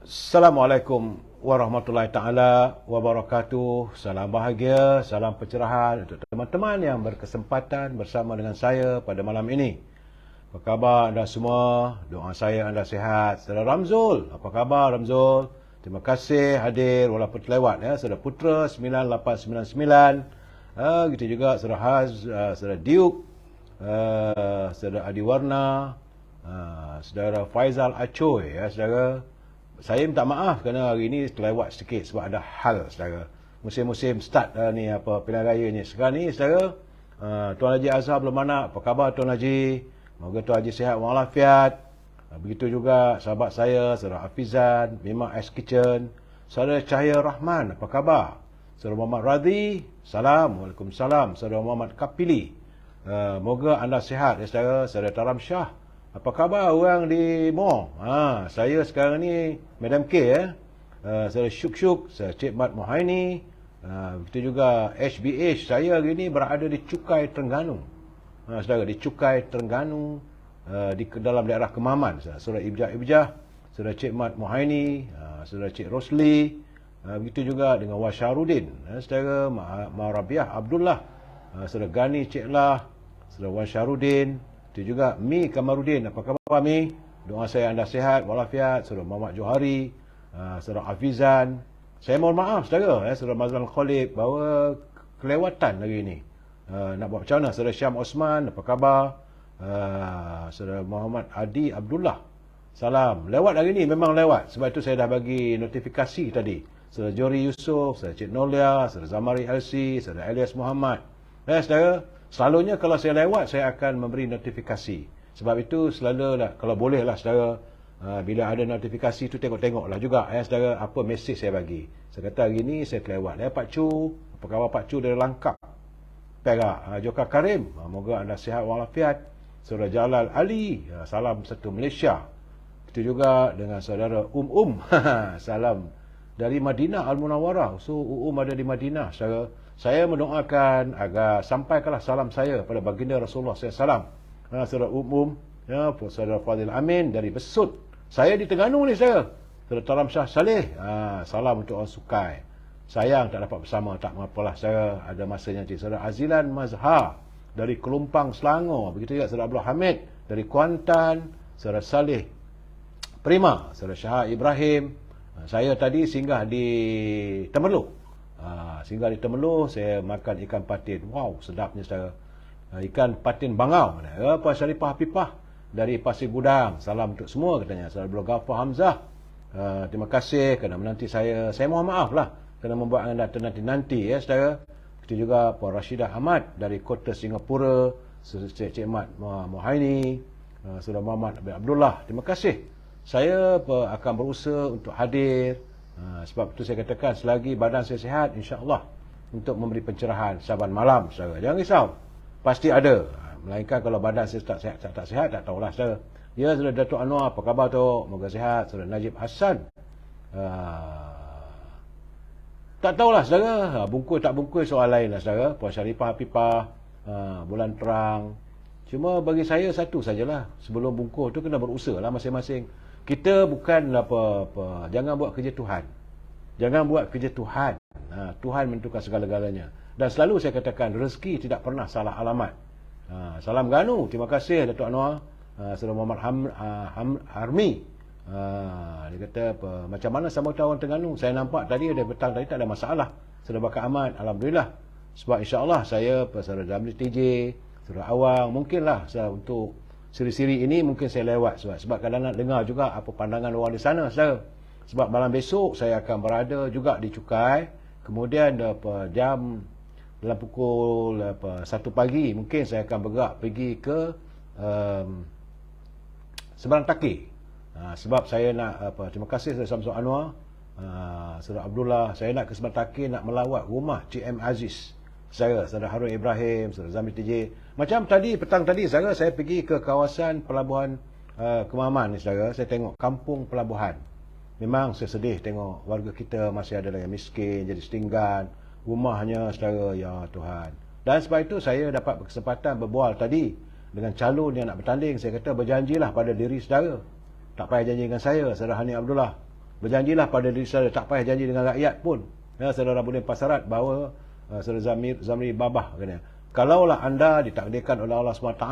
Assalamualaikum warahmatullahi taala wabarakatuh. Salam bahagia, salam pencerahan untuk teman-teman yang berkesempatan bersama dengan saya pada malam ini. Apa khabar anda semua? Doa saya anda sihat. Saudara Ramzul, apa khabar Ramzul? Terima kasih hadir walaupun terlewat ya. Saudara Putra 9899. Gitu juga saudara Haz, saudara Diuk, saudara Adiwarna, saudara Faizal Acoy ya saudara. Saya minta maaf kerana hari ini terlewat sedikit sebab ada hal saudara. Musim-musim start ni apa pilihan raya ni. Sekarang ni saudara, Tuan Haji Azhar belum anak. Apa khabar Tuan Haji? Moga Tuan Haji sihat walafiat. Begitu juga sahabat saya, saudara Hafizan, Mimah Ice Kitchen, saudara Cahaya Rahman, apa khabar? Saudara Muhammad Radhi, salam. Waalaikumsalam. Saudara Muhammad Kapili. Moga anda sihat ya saudara. Saudara Taram Shah, apa khabar orang di Mall? Saya sekarang ni Madam K ya. Saya Syuk-Syuk, saya Cik Mat Mohaini. Begitu juga HBH. Saya hari ni berada di Cukai Terengganu. Saudara, di Cukai Terengganu, di dalam daerah Kemaman. Saudara Ibjah, saudara Cik Mat Mohaini, saudara Cik Rosli. Begitu juga dengan Wasyarudin. Saudara Marabiah Abdullah, saudara Gani Cik Lah, saudara Wasyarudin. Itu juga Mi Kamarudin. Apa khabar Mi? Doa saya anda sihat walafiat. Saudara Muhammad Johari, saudara Hafizan. Saya mohon maaf saudara, saudara Mazlan Khalid bahawa kelewatan hari ini. Nak buat macam mana? Saudara Syam Osman, apa khabar? Saudara Muhammad Adi Abdullah, salam. Lewat hari ini memang lewat. Sebab itu saya dah bagi notifikasi tadi. Saudara Jori Yusof, saudara Cik Nolia, saudara Zamari LC, saudara Elias Muhammad. Saudara, selalunya kalau saya lewat, saya akan memberi notifikasi. Sebab itu selalulah, kalau bolehlah saudara, bila ada notifikasi itu tengok-tengoklah juga saudara, apa mesej saya bagi. Saya kata hari ini saya terlewat. Pak Chu, apa khabar Pak Chu dari Langkap, Perak. Joka Karim, moga anda sihat walafiat. Saudara Jalal Ali, salam satu Malaysia. Itu juga dengan saudara salam dari Madinah Al-Munawwarah. So ada di Madinah saudara. Saya mendoakan agar sampaikanlah salam saya pada baginda Rasulullah SAW. Saudara ya, saudara Fadil Amin dari Besut. Saya di Terengganu ni saudara. Saudara Taram Shah Saleh, salam untuk orang Sukai. Sayang tak dapat bersama, tak mengapalah saudara, ada masanya nanti. Saudara Azilan Mazhar dari Kelumpang Selangor. Begitu juga saudara Abdul Hamid dari Kuantan. Saudara Saleh Prima, saudara Syah Ibrahim. Saya tadi singgah di Temerloh. Singgah di Temerloh, saya makan ikan patin. Wow, sedapnya saudara. Ikan patin bangau. Puan Syarifah Hafifah dari Pasir Gudang. Salam untuk semua katanya. Saudara Abdul Ghaffar Hamzah, terima kasih kerana menanti saya. Saya mohon maaf lah kerana membuat anda ternanti-nanti ya saudara. Itu juga Puan Rashidah Ahmad dari Kota Singapura. Saudara Cik Mat Mohaini, saudara Muhammad Abdullah. Terima kasih. Saya akan berusaha untuk hadir. Sebab itu saya katakan selagi badan saya sihat, insya-Allah untuk memberi pencerahan saban malam saudara. Jangan risau. Pasti ada. Melainkan kalau badan saya tak sihat, tak tahulah saudara. Ya saudara Datuk Anwar, apa khabar tu? Moga sihat. Saudara Najib Hassan. Tak tahulah saudara. Bungkus tak bungkus soal lain lah saudara. Puan Syarifah Hafifah, bulan terang. Cuma bagi saya satu sajalah. Sebelum bungkus tu kena berusaha lah masing-masing. Kita bukan apa-apa. Jangan buat kerja Tuhan. Jangan buat kerja Tuhan. Tuhan menentukan segala-galanya. Dan selalu saya katakan, rezeki tidak pernah salah alamat. Salam Ganu. Terima kasih Datuk Anwar. Saudara Muhammad Harmi. Dia kata, macam mana sama orang Terengganu? Saya nampak tadi, ada petang tadi tak ada masalah. Saudara Bakar Ahmad, Alhamdulillah. Sebab insya-Allah saya, saudara Damli TJ, saudara Awang, mungkinlah untuk siri-siri ini mungkin saya lewat sebab kadang nak dengar juga apa pandangan orang di sana saudara. Sebab malam besok saya akan berada juga di Cukai. Kemudian jam dalam pukul 1 pagi mungkin saya akan bergerak pergi ke Seberang Taki. Sebab saya nak terima kasih saudara Samsul Anwar, saudara Abdullah. Saya nak ke Seberang Taki, nak melawat rumah Cik M Aziz. Saudara Harun Ibrahim, saudara Zamir TJ. Macam tadi, petang tadi saya pergi ke kawasan pelabuhan Kemaman ni saudara. Saya tengok kampung pelabuhan. Memang saya sedih tengok warga kita masih ada yang miskin, jadi setinggan. Rumahnya saudara, ya Tuhan. Dan sebab itu saya dapat kesempatan berbual tadi dengan calon yang nak bertanding. Saya kata berjanjilah pada diri saudara. Tak payah janji dengan saya, saudara Hani Abdullah. Berjanjilah pada diri saudara, tak payah janji dengan rakyat pun. Ya, saudara Rabuddin Pasarat bahawa saudara Zamri Babah kena. Kalaulah anda ditakdirkan oleh Allah SWT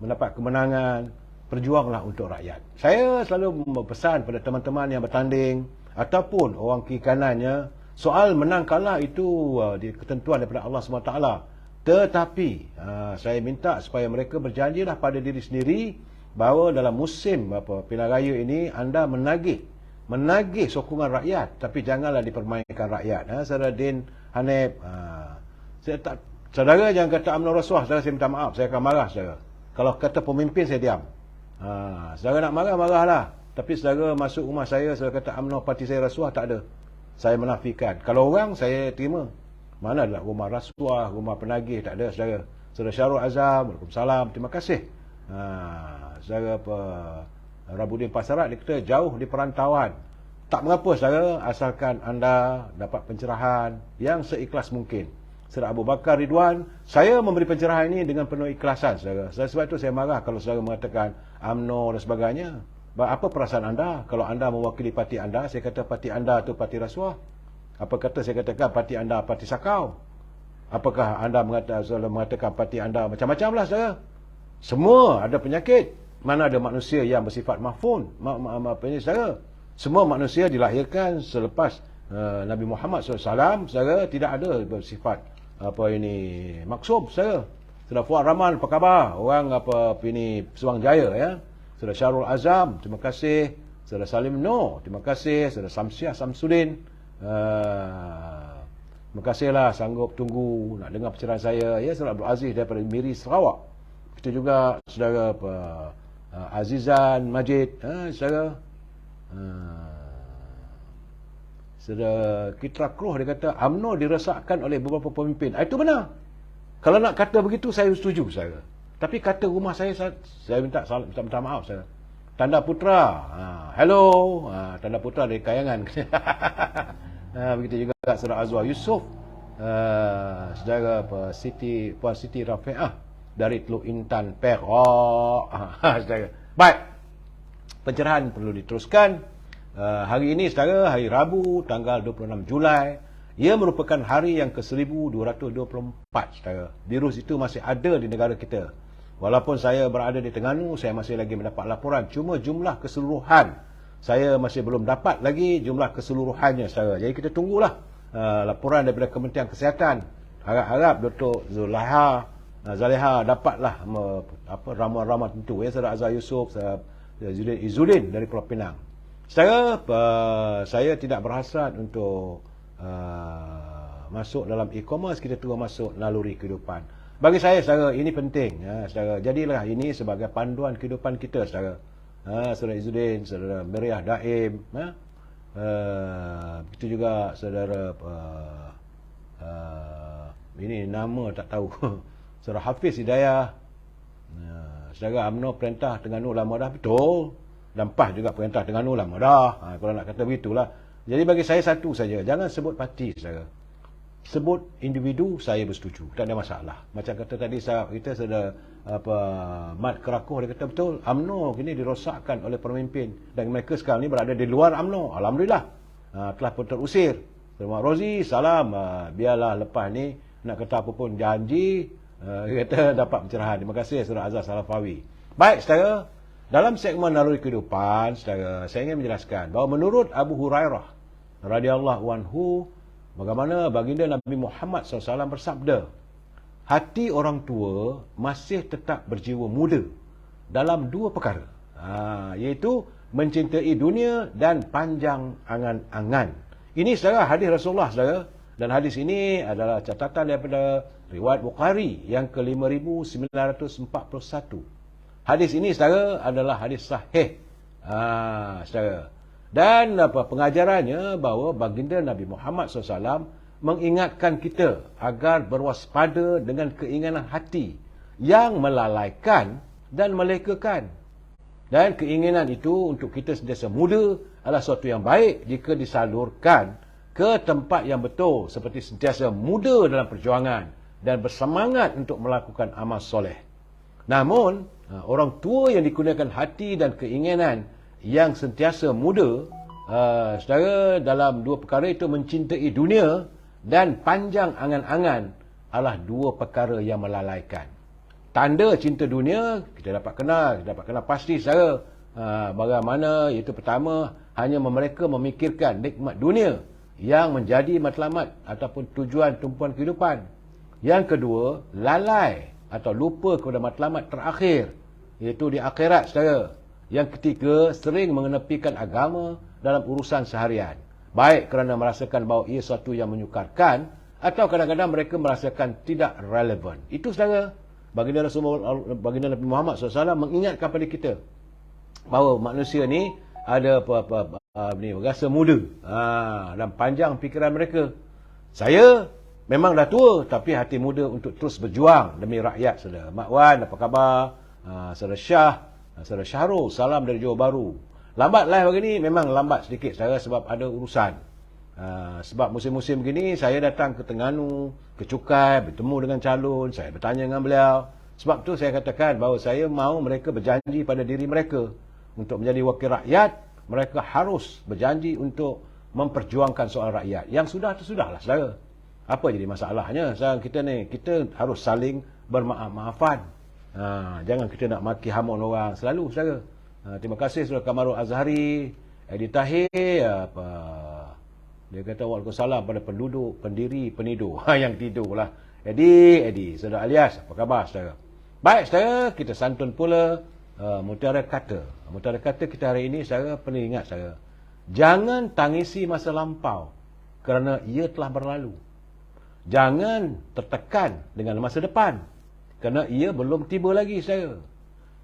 mendapat kemenangan, berjuanglah untuk rakyat. Saya selalu berpesan pada teman-teman yang bertanding ataupun orang kiri kanannya, soal menang kalah itu ketentuan daripada Allah SWT. Tetapi saya minta supaya mereka berjanjilah pada diri sendiri bahawa dalam musim pilihan raya ini anda menagih sokongan rakyat, tapi janganlah dipermainkan rakyat. Saudara Din Hanif, saudara jangan kata UMNO rasuah, saudara, saya minta maaf, saya akan marah saudara. Kalau kata pemimpin saya diam. Saudara nak marah, marahlah. Tapi saudara masuk rumah saya, saudara kata UMNO parti saya rasuah, tak ada. Saya menafikan. Kalau orang, saya terima. Mana adalah rumah rasuah, rumah penagih, tak ada saudara. Saudara Syarul Azam, Waalaikumsalam, terima kasih. Saudara Rabuddin Pasarat, dia kata jauh di perantauan. Tak mengapa saudara, asalkan anda dapat pencerahan yang seikhlas mungkin. Saudara Abu Bakar Ridwan, saya memberi pencerahan ini dengan penuh ikhlasan saudara. Sebab itu saya marah kalau saudara mengatakan UMNO dan sebagainya. Apa perasaan anda kalau anda mewakili parti anda, saya kata parti anda itu parti rasuah? Apa kata saya katakan parti anda parti sakau? Apakah anda mengatakan parti anda macam-macam lah saudara? Semua ada penyakit. Mana ada manusia yang bersifat mahfun? Ini saudara. Semua manusia dilahirkan selepas Nabi Muhammad SAW, saudara, tidak ada bersifat maksum saudara. Saudara Fuad Rahman, apa khabar? Orang Subang Jaya ya. Saudara Syarul Azam, terima kasih. Saudara Salim Noh, terima kasih. Saudara Samsiah Samsudin, terima kasihlah sanggup tunggu nak dengar pencerahan saya. Ya, Saudara Abdul Aziz daripada Miri Sarawak. Kita juga saudara Azizan Majid, saudara Saudara Kitra Kruh, dia kata UMNO diresahkan oleh beberapa pemimpin. Itu benar. Kalau nak kata begitu, saya setuju saudara. Tapi kata rumah saya minta maaf saudara. Tanda Putra, hello, Tanda Putra dari Kayangan. Begitu juga saudara Azwar Yusof, saudara Puan Siti Rafi'ah dari Teluk Intan Perak. Saudara. Baik, pencerahan perlu diteruskan. Hari ini saudara, hari Rabu tanggal 26 Julai, ia merupakan hari yang ke-1224 saudara. Virus itu masih ada di negara kita. Walaupun saya berada di Terengganu, saya masih lagi mendapat laporan. Cuma jumlah keseluruhan saya masih belum dapat lagi jumlah keseluruhannya saudara. Jadi kita tunggulah laporan daripada Kementerian Kesihatan. Harap-harap Dr. Zaleha dapatlah ramuan-ramuan tentu ya, saudara Azhar Yusof, saudara Izzuddin dari Pulau Pinang. Saya tidak berhasrat untuk masuk dalam e-commerce, kita terus masuk naluri kehidupan. Bagi saya saudara, ini penting saudara. Jadilah ini sebagai panduan kehidupan kita saudara. Saudara Izzuddin, saudara Meriah Daim, begitu juga saudara ini nama tak tahu. Saudara Hafiz Hidayah, saudara UMNO perintah Terengganu lama dah, betul. Dan PAS juga perintah Terengganu lama dah. Kalau nak kata begitulah. Jadi bagi saya satu saja, jangan sebut parti saudara. Sebut individu, saya bersetuju, tak ada masalah. Macam kata tadi kita sudah Mat Kerakuh, dia kata betul, UMNO kini dirosakkan oleh pemimpin dan mereka sekarang ni berada di luar UMNO. Alhamdulillah telah pun terusir. Terima Rozi, salam. Biarlah lepas ni nak kata apa pun janji, kita dapat pencerahan. Terima kasih Saudara Azhar Salafawi. Baik saudara, dalam segmen naluri kehidupan saudara, saya ingin menjelaskan bahawa menurut Abu Hurairah radhiyallahu anhu, bagaimana baginda Nabi Muhammad SAW bersabda, hati orang tua masih tetap berjiwa muda dalam dua perkara, iaitu mencintai dunia dan panjang angan-angan. Ini saudara hadis Rasulullah saudara, dan hadis ini adalah catatan daripada riwayat Bukhari yang ke-5941. Hadis ini saudara adalah hadis sahih saudara. Dan pengajarannya bahawa baginda Nabi Muhammad SAW mengingatkan kita agar berwaspada dengan keinginan hati yang melalaikan dan melekakan. Dan keinginan itu untuk kita sentiasa muda adalah sesuatu yang baik jika disalurkan ke tempat yang betul, seperti sentiasa muda dalam perjuangan dan bersemangat untuk melakukan amal soleh. Namun, orang tua yang digunakan hati dan keinginan yang sentiasa muda Saudara, dalam dua perkara itu mencintai dunia dan panjang angan-angan adalah dua perkara yang melalaikan. Tanda cinta dunia, kita dapat kenal pasti saudara. Bagaimana, iaitu pertama, hanya mereka memikirkan nikmat dunia yang menjadi matlamat ataupun tujuan tumpuan kehidupan. Yang kedua, lalai atau lupa kepada matlamat terakhir, iaitu di akhirat saudara. Yang ketiga, sering mengenepikan agama dalam urusan seharian. Baik kerana merasakan bahawa ia sesuatu yang menyukarkan, atau kadang-kadang mereka merasakan tidak relevan. Itu saudara. Baginda Nabi Muhammad SAW mengingatkan kepada kita bahawa manusia ni ada rasa muda dan panjang fikiran mereka. Saya memang dah tua, tapi hati muda untuk terus berjuang demi rakyat saudara. Mak Wan, apa khabar? Saudara Syah, saudara Syahrul, salam dari Johor Bahru. Lambat live begini, memang lambat sedikit saudara sebab ada urusan. Sebab musim-musim begini saya datang ke Terengganu, ke Cukai, bertemu dengan calon, saya bertanya dengan beliau. Sebab tu saya katakan bahawa saya mahu mereka berjanji pada diri mereka untuk menjadi wakil rakyat. Mereka harus berjanji untuk memperjuangkan soal rakyat. Yang sudah tu sudahlah saudara. Apa jadi masalahnya? Sekarang kita ni, kita harus saling bermaaf-maafan. Jangan kita nak maki hamun orang selalu saudara. Terima kasih Saudara Kamarul Azhari, Edi Tahir, dia kata waalaikumsalam pada penduduk, pendiri, penidur. Yang tidur lah. Edi, Saudara Alias, apa khabar saudara? Baik saudara, kita santun pula mutiara kata. Mutiara kata kita hari ini saudara, perlu ingat saudara. Jangan tangisi masa lampau kerana ia telah berlalu. Jangan tertekan dengan masa depan kerana ia belum tiba lagi saudara.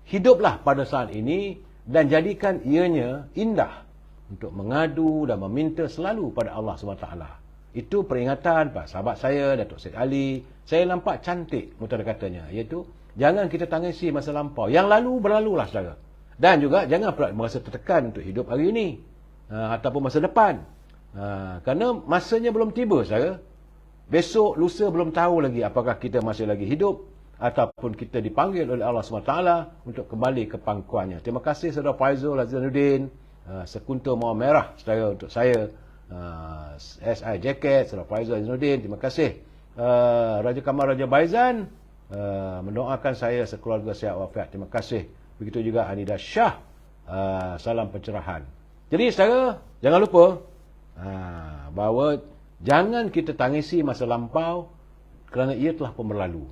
Hiduplah pada saat ini dan jadikan ianya indah untuk mengadu dan meminta selalu pada Allah SWT. Itu peringatan Pak sahabat saya, Datuk Syed Ali. Saya nampak cantik mutiara katanya, iaitu jangan kita tangisi masa lampau. Yang lalu berlalulah saudara. Dan juga jangan pula merasa tertekan untuk hidup hari ini ataupun masa depan. Kerana masanya belum tiba saudara. Besok, lusa belum tahu lagi apakah kita masih lagi hidup ataupun kita dipanggil oleh Allah SWT untuk kembali ke pangkuannya. Terima kasih Saudara Faizul Azzanuddin, sekuntum mawar merah saudara untuk saya, SI Jacket, Saudara Faizul Azzanuddin, terima kasih. Raja Kamal Raja Baizan mendoakan saya sekeluarga sihat wafat, terima kasih. Begitu juga Anida Shah, salam pencerahan. Jadi saudara, jangan lupa bahawa jangan kita tangisi masa lampau kerana ia telah pun berlalu.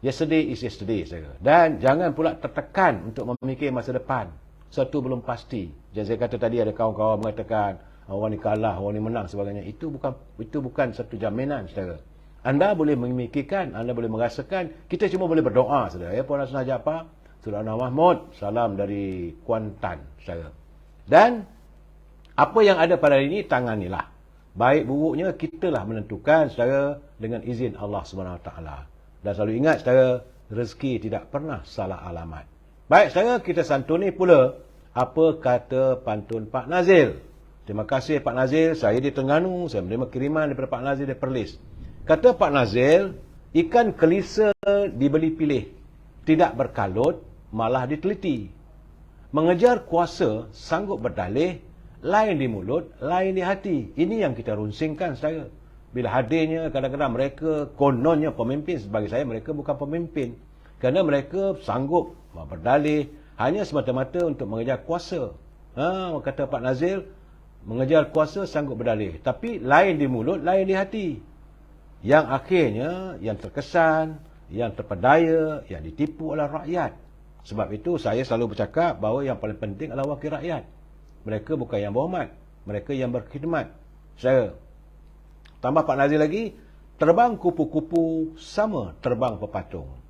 Yesterday is yesterday saudara. Dan jangan pula tertekan untuk memikir masa depan. Satu belum pasti. Jangan saya kata tadi ada kawan-kawan mengatakan orang ni kalah, orang ni menang sebagainya. Itu bukan satu jaminan saudara. Anda boleh memikirkan, anda boleh merasakan, kita cuma boleh berdoa saudara. Ya Puan Hasnah apa? Saudara Mahmud, salam dari Kuantan saudara. Dan apa yang ada pada hari ini tanganilah. Baik buruknya kitalah menentukan saudara dengan izin Allah SWT. Dan selalu ingat saudara, rezeki tidak pernah salah alamat. Baik saudara, kita santuni pula apa kata pantun Pak Nazil. Terima kasih Pak Nazil, saya di Terengganu, saya menerima kiriman daripada Pak Nazil di Perlis. Kata Pak Nazil, ikan kelisa dibeli pilih, tidak berkalut, malah diteliti. Mengejar kuasa, sanggup berdalih, lain di mulut, lain di hati. Ini yang kita runsingkan saudara. Bila hadirnya kadang-kadang mereka kononnya pemimpin, sebagai saya mereka bukan pemimpin. Kerana mereka sanggup berdalih hanya semata-mata untuk mengejar kuasa. Kata Pak Nazil, mengejar kuasa sanggup berdalih. Tapi lain di mulut, lain di hati. Yang akhirnya, yang terkesan, yang terpedaya, yang ditipu oleh rakyat. Sebab itu saya selalu bercakap bahawa yang paling penting adalah wakil rakyat. Mereka bukan yang berhormat, mereka yang berkhidmat. Saya tambah Pak Nazir lagi, terbang kupu-kupu sama terbang pepatung.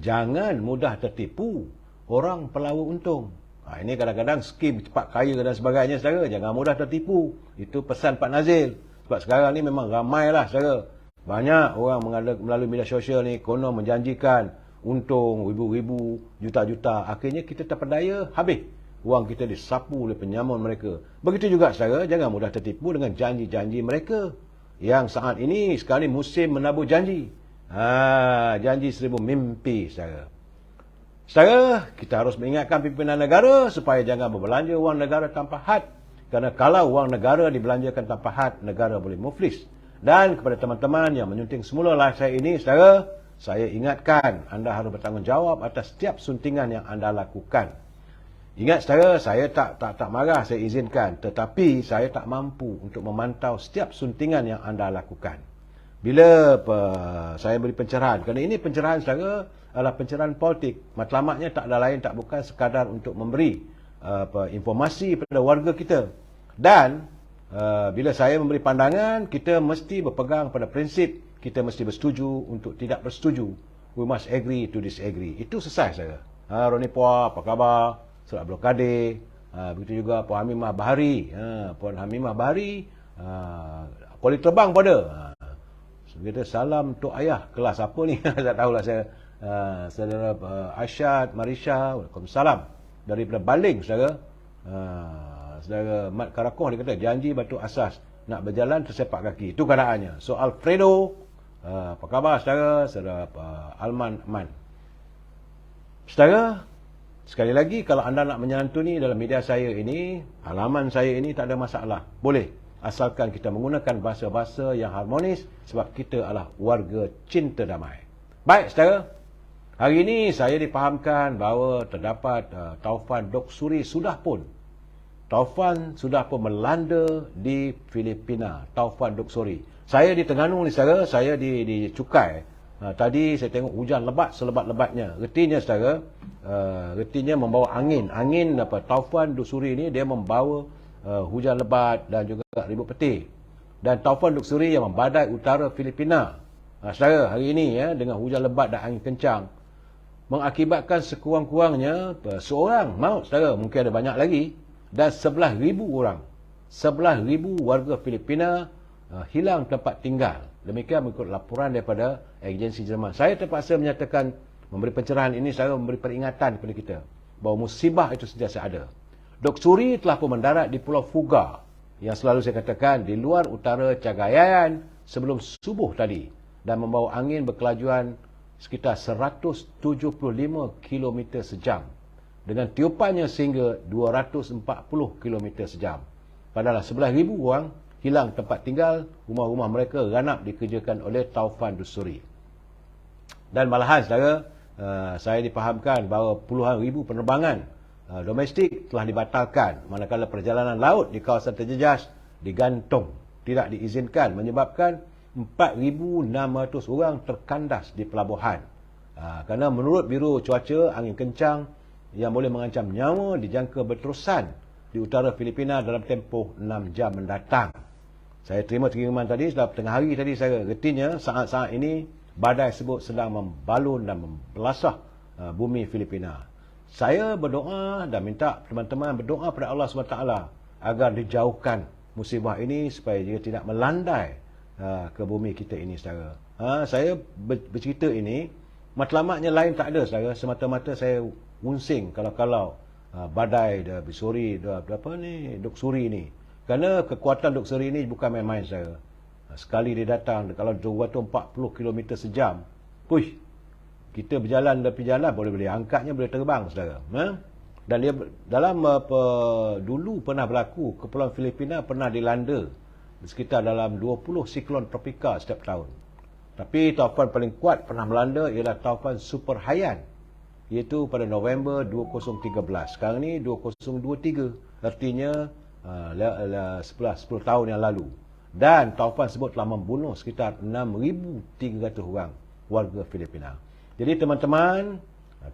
Jangan mudah tertipu orang pelawa untung. Ini kadang-kadang skim cepat kaya dan sebagainya saudara. Jangan mudah tertipu. Itu pesan Pak Nazir. Sebab sekarang ni memang ramailah saudara. Banyak orang melalui media sosial ni konon menjanjikan untung ribu-ribu, juta-juta. Akhirnya kita terpedaya, habis. Wang kita disapu oleh penyamun mereka. Begitu juga saudara, jangan mudah tertipu dengan janji-janji mereka. Yang saat ini, sekarang ini musim menabur janji. Janji 1000 mimpi saudara. Saudara, kita harus mengingatkan pimpinan negara supaya jangan berbelanja wang negara tanpa had. Kerana kalau wang negara dibelanjakan tanpa had, negara boleh muflis. Dan kepada teman-teman yang menyunting semula live saya ini, saudara, saya ingatkan anda harus bertanggungjawab atas setiap suntingan yang anda lakukan. Ingat saudara, saya tak marah, saya izinkan. Tetapi saya tak mampu untuk memantau setiap suntingan yang anda lakukan. Bila saya beri pencerahan, kerana ini pencerahan saudara adalah pencerahan politik. Matlamatnya tak ada lain, tak bukan sekadar untuk memberi informasi kepada warga kita. Dan bila saya memberi pandangan, kita mesti berpegang pada prinsip, kita mesti bersetuju untuk tidak bersetuju. We must agree to disagree. Itu selesai saya. Roni Puan, apa khabar? Surat Abdul Kadir. Begitu juga Puan Hamimah Bahari. Puan Hamimah Bahari, kuali terbang pada. Kita salam Tok Ayah. Kelas apa ni? Tak tahulah saya. Saudara Aisyad, Marisha, Waalaikumsalam. Daripada Baling, saudara. Saudara Mat Karakoh dia kata, janji batu asas. Nak berjalan tersepak kaki. Itu keadaannya. So Alfredo, apa khabar saudara? Saudara Alman Man. Saudara, sekali lagi kalau anda nak menyantuni dalam media saya ini, halaman saya ini tak ada masalah. Boleh. Asalkan kita menggunakan bahasa-bahasa yang harmonis sebab kita adalah warga cinta damai. Baik saudara, hari ini saya dipahamkan bahawa terdapat taufan doksuri sudah pun melanda di Filipina. Taufan doksuri. Saya di Terengganu ni saudara, saya di Cukai. Tadi saya tengok hujan lebat selebat-lebatnya. Retinya saudara, retinya membawa angin. Taufan doksuri ni dia membawa hujan lebat dan juga ribut peti. Dan taufan doksuri yang membadai utara Filipina. Saudara, hari ini dengan hujan lebat dan angin kencang mengakibatkan sekurang-kurangnya seorang maut saudara, mungkin ada banyak lagi, dan 11,000 orang, 11,000 warga Filipina hilang tempat tinggal. Demikian mengikut laporan daripada agensi Jerman. Saya terpaksa menyatakan, memberi pencerahan ini, saya memberi peringatan kepada kita bahawa musibah itu sentiasa ada. Doksuri telah pun mendarat di Pulau Fuga yang selalu saya katakan di luar utara Cagayan sebelum subuh tadi, dan membawa angin berkelajuan sekitar 175 km sejam dengan tiupannya sehingga 240 km sejam. Padahal 11,000 orang hilang tempat tinggal, rumah-rumah mereka ranap dikerjakan oleh taufan doksuri. Dan malahan saudara, saya dipahamkan bahawa puluhan ribu penerbangan domestik telah dibatalkan, manakala perjalanan laut di kawasan terjejas digantung, tidak diizinkan, menyebabkan 4,600 orang terkandas di pelabuhan. Kerana menurut Biro Cuaca, angin kencang yang boleh mengancam nyawa dijangka berterusan di utara Filipina dalam tempoh 6 jam mendatang. Saya terima kiriman tadi sudah tengah hari tadi, saya retinya saat-saat ini badai tersebut sedang membalun dan membelasah bumi Filipina. Saya berdoa dan minta teman-teman berdoa pada Allah SWT agar dijauhkan musibah ini supaya dia tidak melandai ke bumi kita ini saudara. Saya bercerita ini, matlamatnya lain tak ada saudara, semata-mata saya unsing kalau badai doksuri ni. Kerana kekuatan doksuri ini bukan main-main saudara. Sekali dia datang, kalau 240 km sejam, kita berjalan boleh angkatnya, boleh terbang saudara. Dan dia dalam dulu pernah berlaku, Kepulauan Filipina pernah dilanda sekitar dalam 20 siklon tropika setiap tahun. Tapi taufan paling kuat pernah melanda ialah taufan Super Haiyan, iaitu pada November 2013. Sekarang ni 2023, artinya 10 tahun yang lalu. Dan taufan tersebut telah membunuh sekitar 6,300 orang warga Filipina. Jadi teman-teman,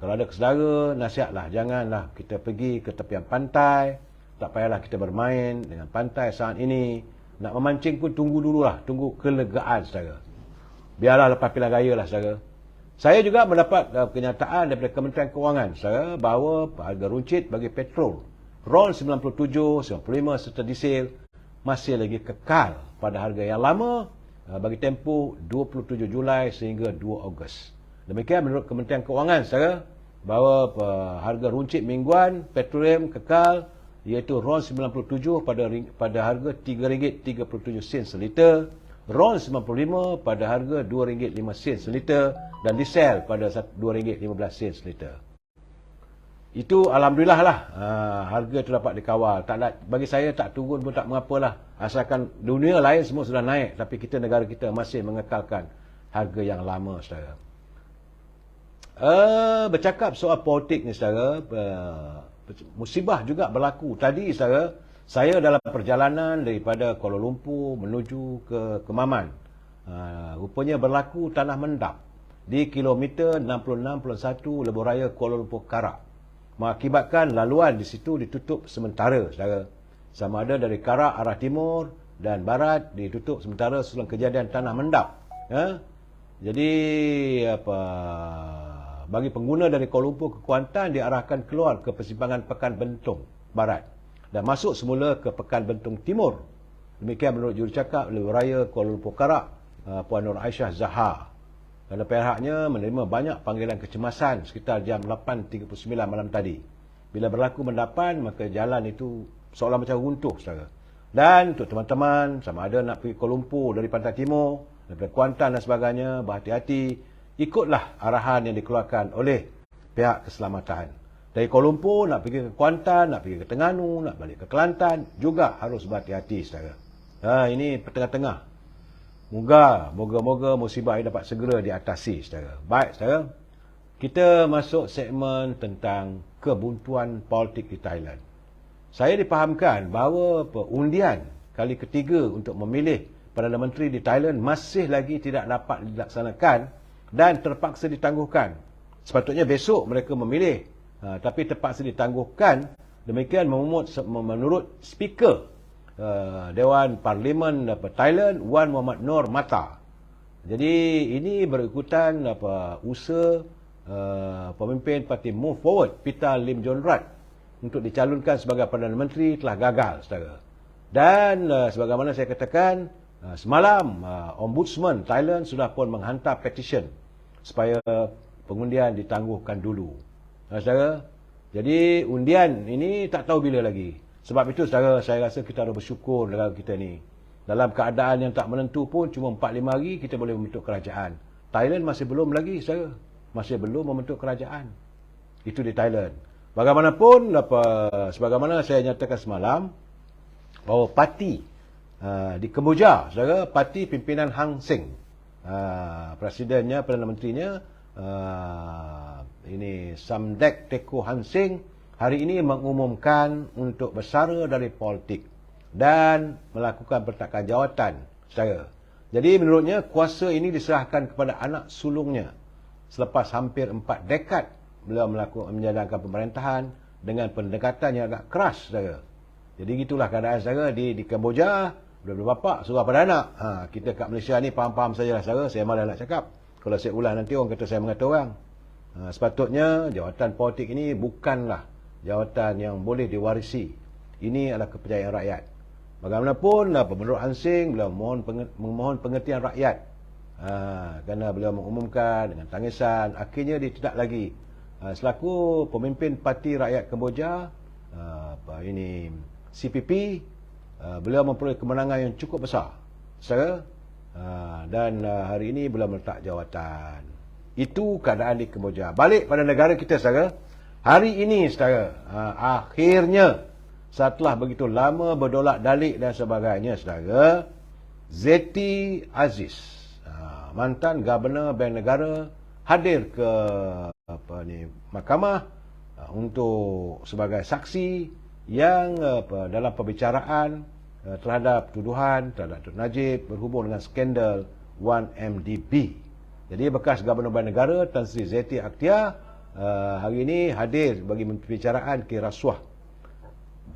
kalau ada kesedara, nasihatlah, janganlah kita pergi ke tepian pantai. Tak payahlah kita bermain dengan pantai saat ini. Nak memancing pun tunggu dululah, tunggu kelegaan saudara. Biarlah lepas pilihan raya lah saudara. Saya juga mendapat kenyataan daripada Kementerian Kewangan saudara, bahawa harga runcit bagi petrol RON 97, 95 serta diesel masih lagi kekal pada harga yang lama bagi tempoh 27 Julai sehingga 2 Ogos. Demikian menurut Kementerian Kewangan saudara, bahawa harga runcit mingguan petroleum kekal iaitu RON 97 pada harga RM3.37 seliter, RON 95 pada harga RM2.05 seliter, dan diesel pada RM2.15 seliter. Itu alhamdulillah lah, harga itu dapat dikawal. Bagi saya tak turun pun tak mengapalah. Asalkan dunia lain semua sudah naik, tapi negara kita masih mengekalkan harga yang lama, saudara. Bercakap soal politik ni, saudara, musibah juga berlaku. Tadi, saudara, saya dalam perjalanan daripada Kuala Lumpur menuju ke Kemaman. Rupanya berlaku tanah mendap di kilometer 66.1 Lebuh Raya Kuala Lumpur Karak, mengakibatkan laluan di situ ditutup sementara, saudara. Sama ada dari Karak arah timur dan barat ditutup sementara sebelum kejadian tanah mendap. Jadi bagi pengguna dari Kuala Lumpur ke Kuantan diarahkan keluar ke persimpangan Pekan Bentong Barat dan masuk semula ke Pekan Bentong Timur. Demikian menurut jurucakap Lebuh Raya Kuala Lumpur Karak, Puan Nur Aisyah Zahar. Kerana pihaknya menerima banyak panggilan kecemasan sekitar jam 8.39 malam tadi. Bila berlaku mendapan, maka jalan itu seolah macam runtuh, saudara. Dan untuk teman-teman, sama ada nak pergi Kuala Lumpur dari pantai timur, daripada Kuantan dan sebagainya, berhati-hati, ikutlah arahan yang dikeluarkan oleh pihak keselamatan. Dari Kuala Lumpur, nak pergi ke Kuantan, nak pergi ke Terengganu, nak balik ke Kelantan, juga harus berhati-hati, saudara. Ini tengah-tengah. Moga-moga musibah ini dapat segera diatasi, saudara. Baik, saudara. Kita masuk segmen tentang kebuntuan politik di Thailand. Saya dipahamkan bahawa undian kali ketiga untuk memilih Perdana Menteri di Thailand masih lagi tidak dapat dilaksanakan dan terpaksa ditangguhkan. Sepatutnya besok mereka memilih, tapi terpaksa ditangguhkan. Demikian menurut speaker Dewan Parlimen Thailand, Wan Muhammad Noor Mata. Jadi ini berikutan usaha pemimpin parti Move Forward Pita Limjonrat untuk dicalonkan sebagai Perdana Menteri telah gagal, saudara. Dan sebagaimana saya katakan semalam, Ombudsman Thailand sudah pun menghantar petition supaya pengundian ditangguhkan dulu, saudara. Jadi undian ini tak tahu bila lagi. Sebab itu, saudara, saya rasa kita harus bersyukur negara kita ni. Dalam keadaan yang tak menentu pun, cuma 4-5 hari kita boleh membentuk kerajaan. Thailand masih belum lagi, saudara. Masih belum membentuk kerajaan. Itu di Thailand. Bagaimanapun, sebagaimana saya nyatakan semalam, bahawa parti di Kemboja, saudara, parti pimpinan Hang Seng, presidennya, Perdana Menterinya, ini Samdech Tekoh Han Seng, hari ini mengumumkan untuk bersara dari politik dan melakukan pertakan jawatan, saudara. Jadi menurutnya kuasa ini diserahkan kepada anak sulungnya selepas hampir 4 dekad beliau menjalankan pemerintahan dengan pendekatan yang agak keras, saudara. Jadi gitulah keadaan, saudara, di Kemboja. Dua-dua bapak surah pada anak. Kita kat Malaysia ni faham-faham sajalah, saudara. Saya malah nak cakap. Kalau saya ulang nanti orang kata saya mengata orang. Sepatutnya jawatan politik ini bukanlah jawatan yang boleh diwarisi. Ini adalah kepercayaan rakyat. Bagaimanapun, menurut Han Seng, beliau memohon pengertian rakyat. Kerana beliau mengumumkan dengan tangisan, akhirnya dia tidak lagi selaku pemimpin Parti Rakyat Kemboja, CPP, beliau memperoleh kemenangan yang cukup besar, saudara. Dan hari ini beliau meletak jawatan. Itu keadaan di Kemboja. Balik pada negara kita, saudara. Hari ini, saudara, akhirnya setelah begitu lama berdolak-dalik dan sebagainya, saudara, Zeti Aziz, mantan Governor Bank Negara, hadir ke mahkamah untuk sebagai saksi yang dalam perbicaraan terhadap tuduhan terhadap Tun Najib berhubung dengan skandal 1MDB. Jadi bekas Governor Bank Negara Tan Sri Zeti Akhtiar hari ini hadir bagi pembicaraan kes rasuah.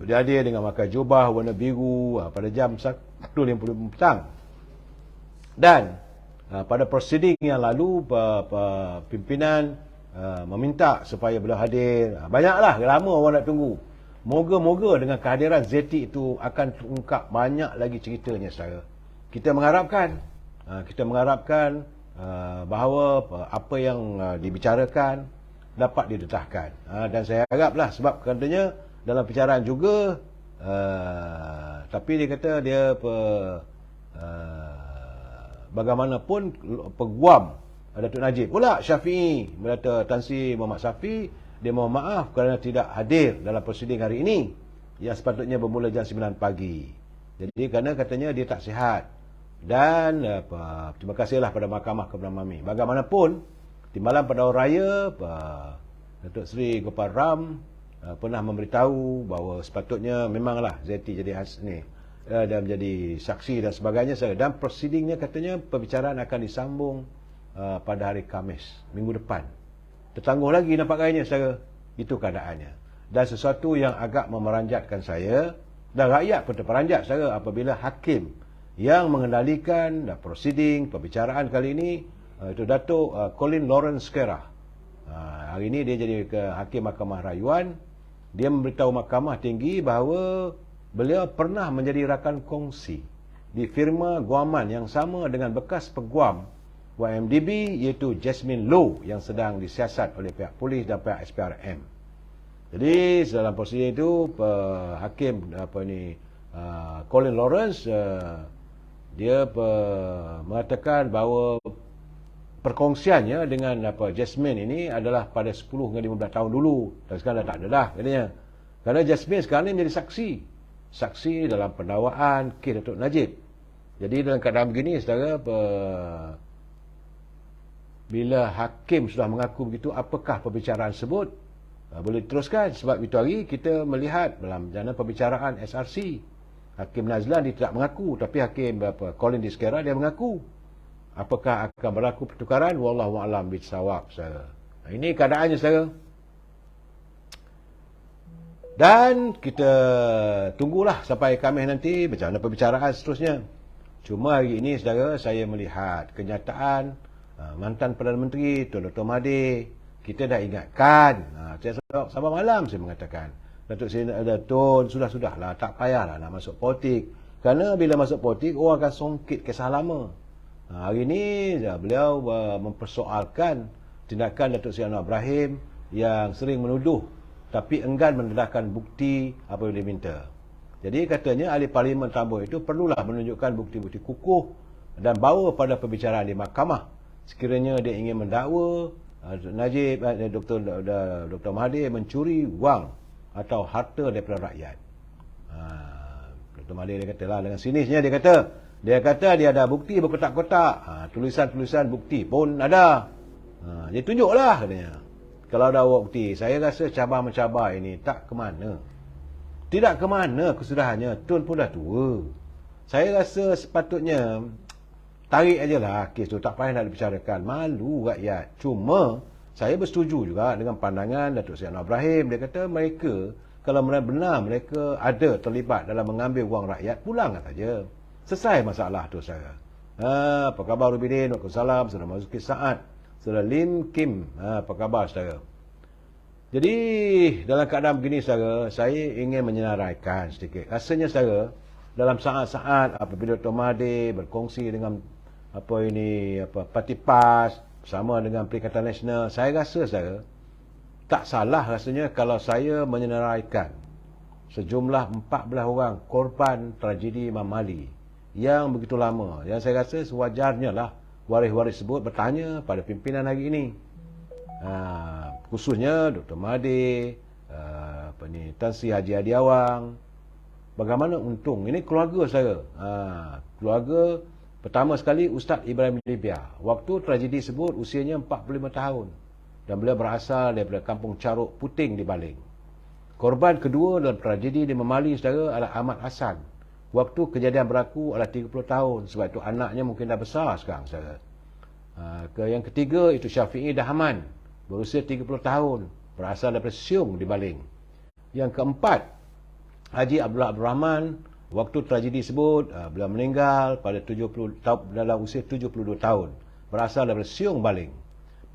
Dia hadir dengan pakai jubah warna biru pada jam 1.50 petang. Dan pada prosiding yang lalu pimpinan meminta supaya beliau hadir. Banyaklah, lama orang nak tunggu. Moga-moga dengan kehadiran Zeti itu akan terungkap banyak lagi ceritanya, saudara. Kita mengharapkan bahawa apa yang dibicarakan dapat didedahkan. Dan saya haraplah, sebab katanya dalam perbicaraan juga, tapi dia kata dia bagaimanapun peguam Datuk Najib pula Syafi'i, berkata Tan Sri Muhammad Syafi'i dia mohon maaf kerana tidak hadir dalam prosiding hari ini yang sepatutnya bermula jam 9 pagi. Jadi kerana katanya dia tak sihat. Dan terima kasihlah pada Mahkamah Kebenaran Mami. Bagaimanapun, Timbalan Pendahulu Raya Datuk Seri Gopal Ram pernah memberitahu bahawa sepatutnya memanglah Zeti jadi dan menjadi saksi dan sebagainya. Dan prosidingnya katanya perbicaraan akan disambung pada hari Khamis minggu depan. Tertangguh lagi nampak gayanya saudara. Itu keadaannya. Dan sesuatu yang agak memeranjatkan saya dan rakyat pun terperanjat saudara apabila hakim yang mengendalikan prosiding perbicaraan kali ini itu Datuk Colin Lawrence Kera. Hari ini dia jadi hakim Mahkamah Rayuan. Dia memberitahu Mahkamah Tinggi bahawa beliau pernah menjadi rakan kongsi di firma guaman yang sama dengan bekas peguam YMDB iaitu Jasmine Low yang sedang disiasat oleh pihak polis dan pihak SPRM. Jadi dalam prosiding itu hakim Colin Lawrence dia mengatakan bahawa perkongsiannya dengan Jasmine ini adalah pada 10 hingga 15 tahun dulu. Dan sekarang dah tak ada dah katanya. Kerana Jasmine sekarang ni menjadi saksi dalam pendakwaan kes Datuk Najib. Jadi dalam keadaan begini saudara, bila hakim sudah mengaku begitu, apakah perbicaraan tersebut boleh diteruskan? Sebab itu hari kita melihat dalam jana perbicaraan SRC, Hakim Nazlan dia tidak mengaku, tapi Hakim Colin Diskera dia mengaku. Apakah akan berlaku pertukaran? Wallahu a'lam bishawab saudara. Ini keadaannya saudara. Dan kita tunggulah sampai Khamis nanti macam mana perbicaraan seterusnya. Cuma hari ini saudara, saya melihat kenyataan mantan Perdana Menteri Tun Dr. Mahathir. Kita dah ingatkan, sampai malam saya mengatakan, Datuk Seri Tun, sudahlah, tak payahlah nak masuk politik. Kerana bila masuk politik, orang akan songkit kisah lama. Hari ini beliau mempersoalkan tindakan Datuk Seri Anwar Ibrahim yang sering menuduh tapi enggan mendedahkan bukti apa yang diminta. Jadi katanya ahli parlimen tambah itu perlulah menunjukkan bukti-bukti kukuh dan bawa pada perbicaraan di mahkamah sekiranya dia ingin mendakwa Najib Dr. Mahathir mencuri wang atau harta daripada rakyat. Dr. Mahathir dia katalah dengan sinisnya dia kata dia ada bukti berkotak-kotak. Tulisan-tulisan bukti pun ada. Dia tunjuklah katanya. Kalau ada bukti, saya rasa cabar-mencabar ini tak ke mana. Tidak ke mana kesudahannya. Tun pun dah tua. Saya rasa sepatutnya tarik ajalah kes tu, tak payah nak dibicarakan. Malu rakyat. Cuma saya bersetuju juga dengan pandangan Datuk Seri Anwar Ibrahim. Dia kata mereka, kalau benar-benar mereka ada terlibat dalam mengambil wang rakyat, pulanglah saja. Selesai masalah tu saya. Apa khabar Rubidin? Waalaikumsalam. Saudara Mazuki Saad. Saudara Lim Kim. Apa khabar saudara? Jadi dalam keadaan begini saudara, saya ingin menyenaraikan sedikit. Rasanya saudara, dalam saat-saat apabila Dr. Mahathir berkongsi dengan Parti PAS bersama dengan Perikatan Nasional, saya rasa saudara, tak salah rasanya kalau saya menyenaraikan sejumlah 14 orang korban tragedi Imam Ali yang begitu lama. Yang saya rasa sewajarnya lah waris-waris tersebut bertanya pada pimpinan hari ini. Khususnya Dr. Mahathir, Tan Sri Haji Adiawang. Bagaimana untung? Ini keluarga saya. Keluarga pertama sekali Ustaz Ibrahim Libya. Waktu tragedi sebut usianya 45 tahun. Dan beliau berasal daripada kampung Caruk Puting di Baling. Korban kedua dalam tragedi di Memali saudara adalah Ahmad Hassan. Waktu kejadian berlaku adalah 30 tahun. Sebab itu anaknya mungkin dah besar sekarang saudara. Yang ketiga itu Syafi'i Dahman. Berusia 30 tahun. Berasal daripada Siung di Baling. Yang keempat, Haji Abdullah Abdul Rahman. Waktu tragedi sebut beliau meninggal pada 70 tahun, dalam usia 72 tahun. Berasal daripada Siung Baling.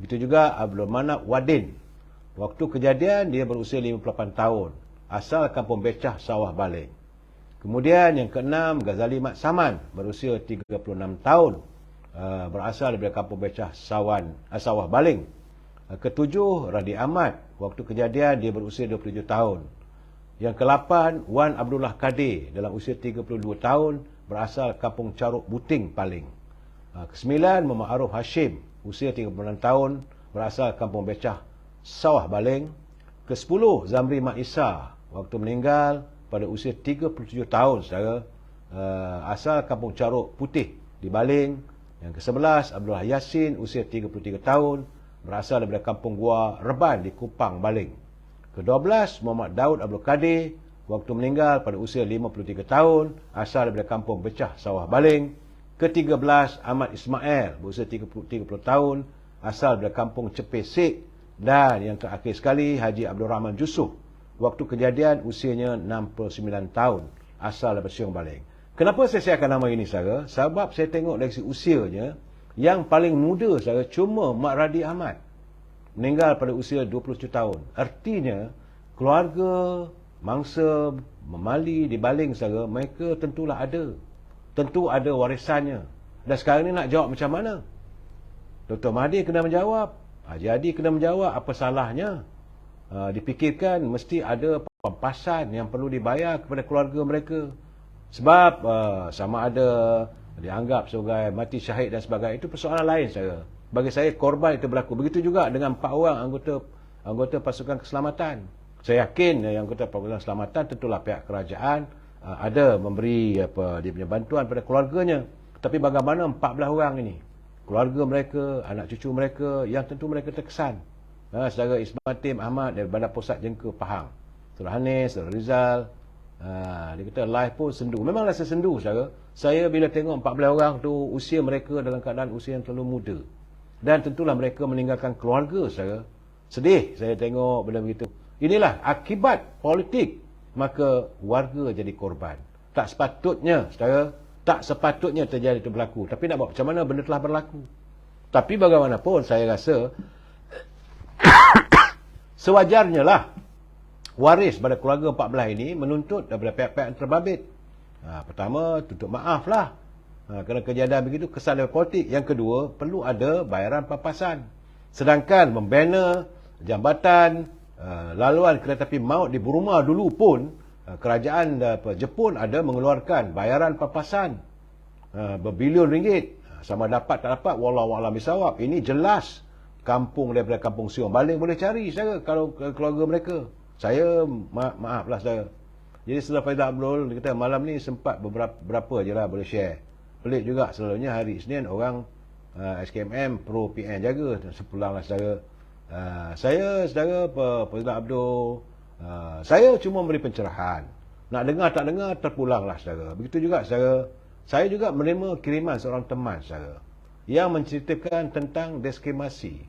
Begitu juga Abdul Manap Wadin. Waktu kejadian dia berusia 58 tahun. Asal kampung Becah Sawah Baling. Kemudian yang keenam Ghazali Mat Saman. Berusia 36 tahun. Berasal daripada kampung Becah Sawah Baling. Ketujuh Radi Ahmad. Waktu kejadian dia berusia 27 tahun. Yang ke-8 Wan Abdullah Kadir dalam usia 32 tahun, berasal kampung Caruk Buting Paling. Ke-9 Muhammad Arif Hashim, usia 36 tahun, berasal kampung Becah Sawah Baling. Ke-10, Zamri Mat Isa, waktu meninggal pada usia 37 tahun, saudara. Asal Kampung Caruk Putih di Baling. Yang ke-11, Abdullah Yasin, usia 33 tahun, berasal daripada Kampung Gua Reban di Kupang, Baling. Ke-12, Muhammad Daud Abdul Kadir, waktu meninggal pada usia 53 tahun, asal daripada Kampung Becah Sawah, Baling. Ke-13, Ahmad Ismail, berusia 30 tahun, asal daripada Kampung Cepesik. Dan yang terakhir sekali, Haji Abdul Rahman Jusuf, waktu kejadian usianya 69 tahun, asal daripada Siung, Baling. Kenapa saya siapkan nama ini, saudara? Sebab saya tengok dari segi usianya, yang paling muda, saudara, cuma Mak Radi Ahmad. Meninggal pada usia 27 tahun. Artinya, keluarga, mangsa, memali di Baling, saudara, mereka tentulah ada. Tentu ada warisannya. Dan sekarang ni nak jawab macam mana? Dr. Mahathir kena menjawab. Haji Hadi kena menjawab, apa salahnya? Dipikirkan mesti ada pampasan yang perlu dibayar kepada keluarga mereka. Sebab sama ada dianggap sebagai mati syahid dan sebagainya, itu persoalan lain, saudara. Bagi saya, korban itu berlaku. Begitu juga dengan 4 orang anggota pasukan keselamatan. Saya yakin yang anggota pasukan keselamatan tentulah pihak kerajaan ada memberi dia punya bantuan pada keluarganya. Tapi bagaimana 14 orang ini? Keluarga mereka, anak cucu mereka, yang tentu mereka terkesan. Saudara Ismail Tim Ahmad dari Bandar Pusat Jengka, Pahang. Saudara Hanis, Saudara Rizal. Dia kata live pun sendu. Memanglah saya sendu, saudara. Saya bila tengok 14 orang tu, usia mereka dalam keadaan usia yang terlalu muda. Dan tentulah mereka meninggalkan keluarga, saudara. Sedih saya tengok benda begitu. Inilah akibat politik. Maka warga jadi korban. Tak sepatutnya, saudara. Tak sepatutnya terjadi itu berlaku. Tapi nak buat macam mana, benda telah berlaku. Tapi bagaimanapun saya rasa sewajarnya lah waris pada keluarga 14 ini menuntut daripada pihak-pihak yang terbabit. Pertama, tuntut maaf lah. Kerana kejadian begitu kesan dari politik. Yang kedua, perlu ada bayaran pampasan. Sedangkan membina jambatan, laluan kereta api maut di Burma dulu pun, kerajaan Jepun ada mengeluarkan bayaran pampasan berbilion ringgit. Sama dapat tak dapat, wallahu a'lam bisawab. Ini jelas kampung daripada Kampung Siung Baling boleh cari, saudara, kalau keluarga mereka. Saya maaflah, saudara. Jadi setelah Faizal Abdul, dia kata malam ni sempat berapa je lah boleh share. Pelik juga, selalunya hari Isnin orang SKMM pro PN jaga. Sepulanglah, saudara. Saya, saudara Faizal Abdul, saya cuma beri pencerahan. Nak dengar tak dengar, terpulanglah, saudara. Begitu juga, saudara. Saya juga menerima kiriman seorang teman, saudara, yang menceritakan tentang diskriminasi,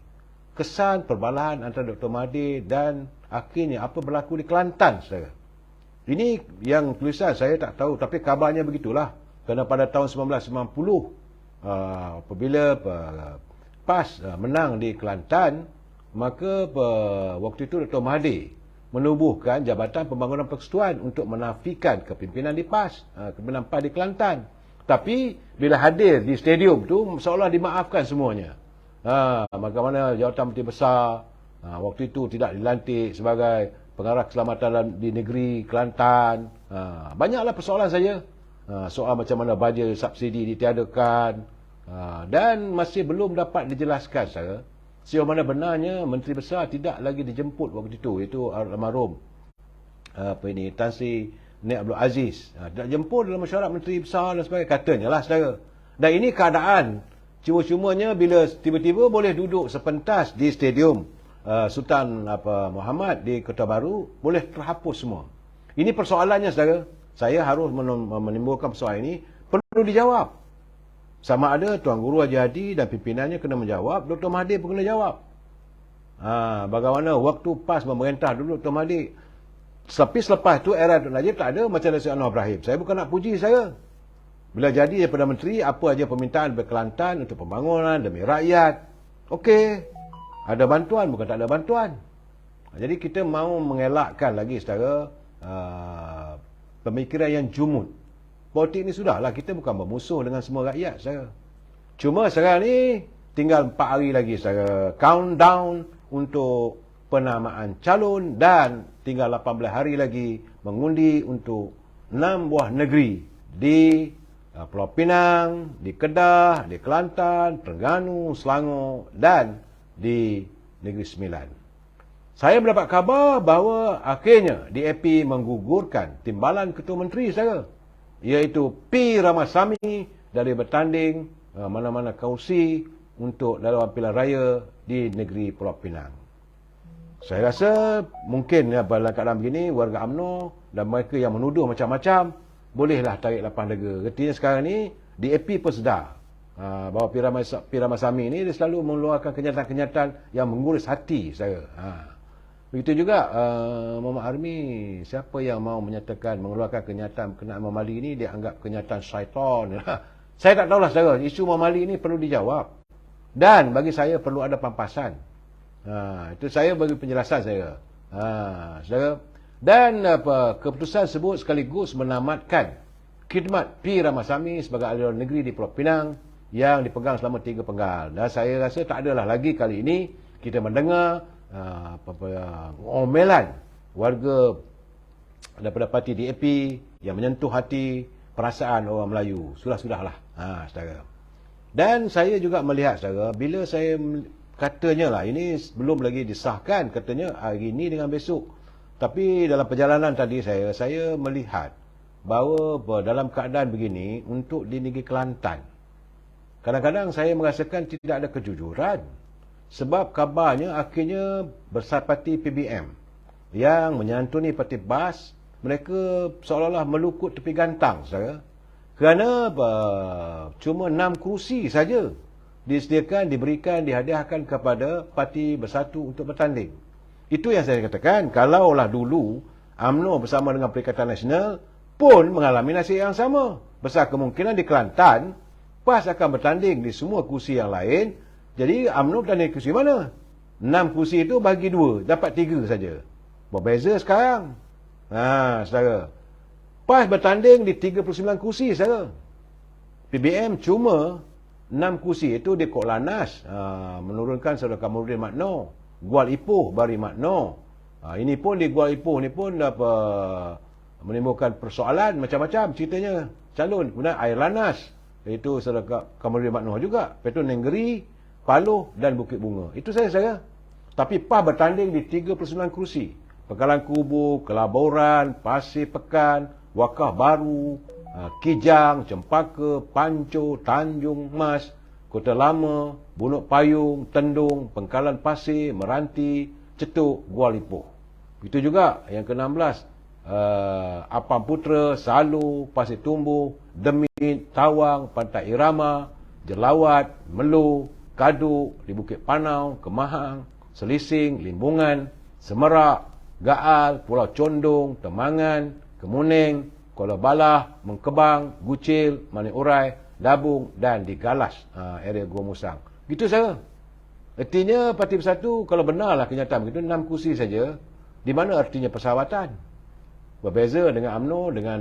kesan perbalahan antara Dr. Mahathir dan akhirnya apa berlaku di Kelantan, saudara. Ini yang tulisan saya tak tahu, tapi kabarnya begitulah. Kerana pada tahun 1990, apabila PAS menang di Kelantan, maka waktu itu Dr. Mahathir menubuhkan Jabatan Pembangunan Persekutuan untuk menafikan kepimpinan di PAS, kepimpinan PAS di Kelantan. Tapi bila hadir di stadium tu, seolah dimaafkan semuanya. Bagaimana Jawatan Menteri Besar waktu itu tidak dilantik sebagai pengarah keselamatan di negeri Kelantan. Banyaklah persoalan saya. Soal macam mana bajet subsidi ditiadakan. Dan masih belum dapat dijelaskan, saya. Sejauh mana benarnya Menteri Besar tidak lagi dijemput waktu itu. Itu almarhum Tan Sri Nik Abdul Aziz. Tidak jemput dalam mesyuarat Menteri Besar dan sebagainya. Katanya lah, saudara. Dan ini keadaan cuma-cumanya bila tiba-tiba boleh duduk sepentas di stadium Sultan Muhammad di Kota Baru, boleh terhapus semua. Ini persoalannya, saudara. Saya harus menimbulkan persoalan ini, perlu dijawab. Sama ada Tuan Guru Haji Hadi dan pimpinannya kena menjawab, Dr. Mahathir pun kena jawab. Bagaimana waktu PAS memerintah dulu Dr. Mahathir, tapi selepas itu era Dr. Najib tak ada macam Datuk Anwar Ibrahim. Saya bukan nak puji, saya. Bila jadi daripada menteri, apa aja permintaan berkelantan untuk pembangunan demi rakyat, okey. Ada bantuan, bukan tak ada bantuan. Jadi kita mahu mengelakkan lagi secara pemikiran yang jumud. Politik ni sudahlah, kita bukan bermusuh dengan semua rakyat, saudara. Cuma sekarang ni tinggal 4 hari lagi, saudara. Countdown untuk penamaan calon dan tinggal 18 hari lagi mengundi untuk 6 buah negeri di Pulau Pinang, di Kedah, di Kelantan, Terengganu, Selangor dan di Negeri Sembilan. Saya mendapat khabar bahawa akhirnya DAP menggugurkan timbalan Ketua Menteri saya, iaitu P. Ramasamy dari bertanding mana-mana kausi untuk dalam pilihan raya di negeri Pulau Pinang. Saya rasa mungkin dalam keadaan begini, warga UMNO dan mereka yang menuduh macam-macam bolehlah tarik lapang lega. Artinya sekarang ni DAP pun sedar bahawa P. Ramasamy ini dia selalu mengeluarkan kenyataan-kenyataan yang menguris hati saya. Begitu juga Muhammad Army, siapa yang mau menyatakan mengeluarkan kenyataan berkenaan Muhammad Ali ini dia anggap kenyataan syaitan. Saya tak tahulah saudara, isu Muhammad Ali ini perlu dijawab. Dan bagi saya perlu ada pampasan. Itu saya bagi penjelasan saya. Saudara. Dan keputusan sebut sekaligus menamatkan khidmat P. Ramasamy sebagai ahli luar negeri di Pulau Pinang yang dipegang selama 3 penggal. Dan saya rasa tak adalah lagi kali ini kita mendengar omelan warga daripada parti DAP yang menyentuh hati perasaan orang Melayu. Sudahlah, saudara. Dan saya juga melihat, saudara, bila saya katanya lah, ini belum lagi disahkan, katanya hari ini dengan besok. Tapi dalam perjalanan tadi saya melihat bahawa dalam keadaan begini untuk di negeri Kelantan, kadang-kadang saya merasakan tidak ada kejujuran. Sebab kabarnya akhirnya bersapati PBM yang menyantuni parti BAS, mereka seolah-olah melukut tepi gantang, saudara. Kerana cuma 6 kerusi saja disediakan, diberikan, dihadiahkan kepada Parti Bersatu untuk bertanding. Itu yang saya katakan, kalaulah dulu UMNO bersama dengan Perikatan Nasional pun mengalami nasib yang sama. Besar kemungkinan di Kelantan, PAS akan bertanding di semua kerusi yang lain. Jadi UMNO bertanding kursi mana? 6 kursi itu bagi 2, dapat 3 saja. Berbeza sekarang. Saudara. PAS bertanding di 39 kursi, saudara. PBM cuma 6 kursi itu di Kok Lanas, menurunkan saudara Kamarudin Makno, Gual Ipoh Bari Makno. Ini pun di Gual Ipoh ni pun menimbulkan persoalan macam-macam ceritanya. Calon kemudian Air Lanas, iaitu saudara Kamarudin Makno juga. Lepas tu Nenggeri, Paloh dan Bukit Bunga. Itu saya. Tapi PAS bertanding di 39 kerusi. Pekalan Kubu, Kelaboran, Pasir Pekan, Wakah Baru, Kijang, Cempaka, Panco, Tanjung Mas, Kota Lama, Bunuk Payung, Tendung, Pengkalan Pasir, Meranti, Cetuk, Gual Ipoh. Itu juga yang ke-16, Apam Putra, Salu, Pasir Tumbuh, Demit, Tawang, Pantai Irama, Jelawat, Melu, Kadu, di Bukit Panau, Kemahang, Selising, Limbungan, Semerak, Gaal, Pulau Condong, Temangan, Kemuning, Kuala Balah, Mengkebang, Gucil, Manik Urai, Dabung dan di Galas, area Gua Musang. Gitu saya. Artinya Parti Bersatu, kalau benarlah kenyataan begitu, 6 kursi saja. Di mana artinya persahabatan? Berbeza dengan UMNO, dengan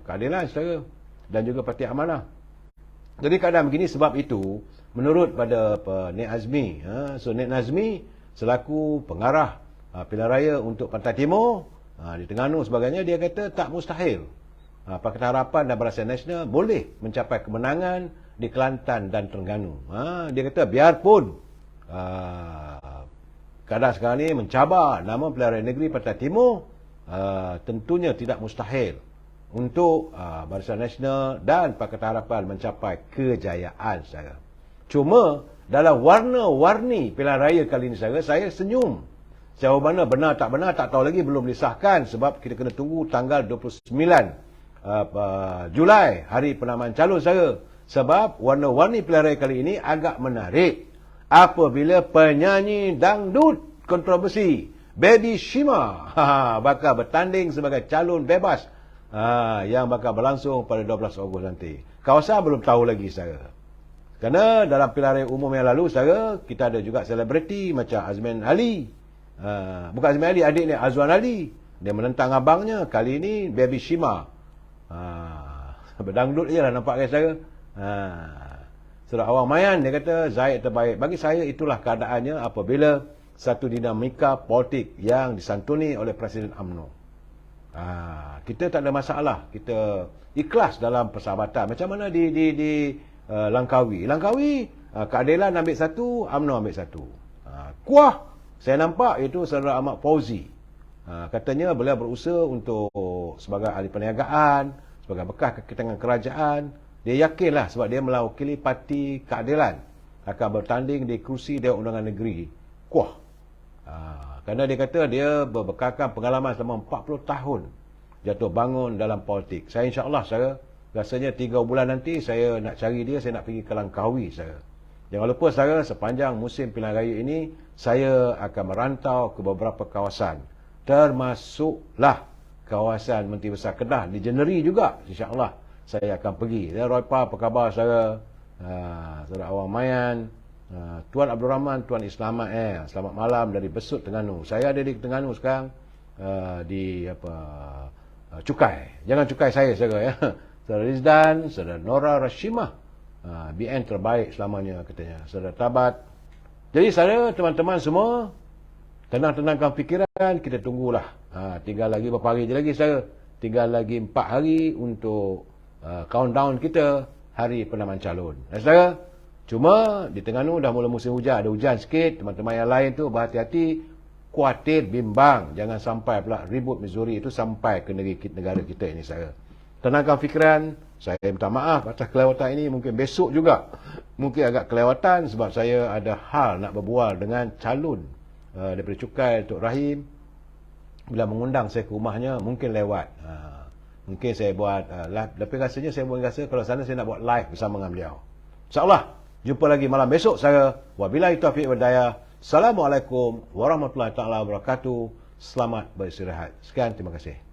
keadilan saudara, dan juga Parti Amanah. Jadi keadaan begini sebab itu, menurut pada Nek Azmi, Nek Nazmi selaku pengarah pilihan raya untuk Pantai Timur di Terengganu sebagainya, dia kata tak mustahil Pakatan Harapan dan Barisan Nasional boleh mencapai kemenangan di Kelantan dan Terengganu. Dia kata biarpun keadaan sekarang ni mencabar nama pilihan raya negeri Pantai Timur, tentunya tidak mustahil untuk Barisan Nasional dan Pakatan Harapan mencapai kejayaan, saudara. Cuma dalam warna-warni pilihan raya kali ini, saudara, saya senyum. Sejauh mana benar tak tahu lagi, belum disahkan sebab kita kena tunggu tanggal 29 Julai, hari penamaan calon, saudara. Sebab warna-warni pilihan raya kali ini agak menarik apabila penyanyi dangdut kontroversi Baby Shima bakal bertanding sebagai calon bebas yang bakal berlangsung pada 12 Ogos nanti. Kawasan belum tahu lagi, saudara. Kerana dalam pilihan raya umum yang lalu, saudara, kita ada juga selebriti macam Azman Ali. Bukan Azman Ali, adik ni Azwan Ali. Dia menentang abangnya. Kali ini Baby Shima. Berdangdut je lah nampaknya, saudara. Surah Awang Mayan, dia kata Zaid terbaik. Bagi saya itulah keadaannya apabila satu dinamika politik yang disantuni oleh Presiden UMNO. Kita tak ada masalah, kita ikhlas dalam persahabatan. Macam mana di Langkawi, keadilan ambil satu, UMNO ambil satu. Kuah Saya nampak itu Saudara Ahmad Fauzi. Katanya beliau berusaha untuk sebagai ahli perniagaan, sebagai bekas kaki tangan kerajaan. Dia yakinlah sebab dia mewakili Parti Keadilan akan bertanding di kerusi Dewan Undangan Negeri Kuah. Kerana dia kata dia berbekalkan pengalaman selama 40 tahun jatuh bangun dalam politik. Saya insya-Allah saya rasanya 3 bulan nanti saya nak cari dia, saya nak pergi ke Langkawi saya. Jangan lupa saya sepanjang musim pilihan raya ini saya akan merantau ke beberapa kawasan. Termasuklah kawasan Menteri Besar Kedah di Januari juga insya-Allah saya akan pergi. Dan Roy Pa, apa khabar saudara? Saudara Awang Mayan, Tuan Abdul Rahman, Tuan Islamat, selamat malam dari Besut, Terengganu. Saya ada di Terengganu sekarang, di Cukai. Jangan cukai saya saudara ya. Saudara Rizdan, Saudara Nora Rashimah, BN terbaik selamanya katanya. Saudara Tabat. Jadi saya teman-teman semua tenang-tenangkan fikiran, kita tunggulah. Tinggal lagi berapa hari je lagi saya? Tinggal lagi 4 hari untuk countdown kita hari penamaan calon. Saudara, cuma di Terengganu dah mula musim hujan, ada hujan sikit. Teman-teman yang lain tu berhati-hati, khawatir, bimbang. Jangan sampai pula ribut Missouri itu sampai ke negara kita ini saya. Tenangkan fikiran. Saya minta maaf atas kelewatan ini. Mungkin besok juga mungkin agak kelewatan sebab saya ada hal nak berbual dengan calon daripada Cukai Tok Rahim. Bila mengundang saya ke rumahnya, mungkin lewat. Mungkin saya buat live. Tapi rasanya saya buat rasa kalau sana saya nak buat live bersama dengan beliau. InsyaAllah. Jumpa lagi malam besok saya. Wabillahi taufiq wal hidayah. Assalamualaikum warahmatullahi taala wabarakatuh. Selamat beristirahat. Sekian, terima kasih.